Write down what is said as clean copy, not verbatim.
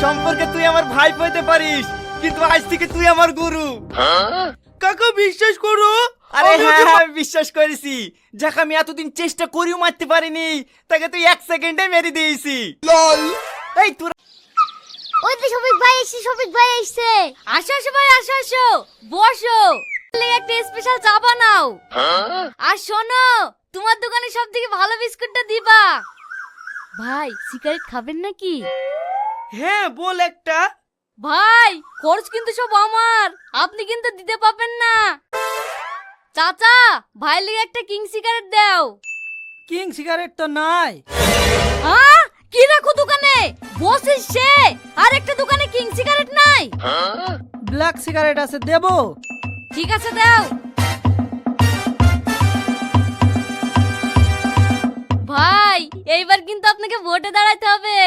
সম্পর্কে তুই আমার ভাই হতে পারিস, কিন্তু আজ থেকে তুই আমার গুরু। কাকা বিশ্বাস করো। আরে হ্যাঁ আমি বিশ্বাস করেছি। যাকে আমি এতদিন চেষ্টা করিও মারতে পারিনি, তাকে তুই 1 সেকেন্ডে মেরে দিয়েছি। এই তোর ওই তো শফিক ভাই এসে, শফিক ভাই এসে। আসো আসো ভাই, আসো আসো, বসো। একটা স্পেশাল চা বানাও। আর শোনো, তোমার দোকানে সবথেকে ভালো বিস্কুটটা দিবা। ভাই সিগারেট খাবেন নাকি? হ্যাঁ বল একটা। ভাই খরচ কিন্তু সব আমার, আপনি কিন্তু দিতে পাবেন না। চাচা ভাই লিগে একটা কিং সিগারেট দাও। কিং সিগারেট তো নাই। হ্যাঁ কি রাখো দোকানে? বস এসে, আর একটা দোকানে কিং সিগারেট নাই? ব্ল্যাক সিগারেট আছে, দেবো? ঠিক আছে দাও। ভাই এইবার কিন্তু আপনাকে ভোটে দাঁড়াতে হবে।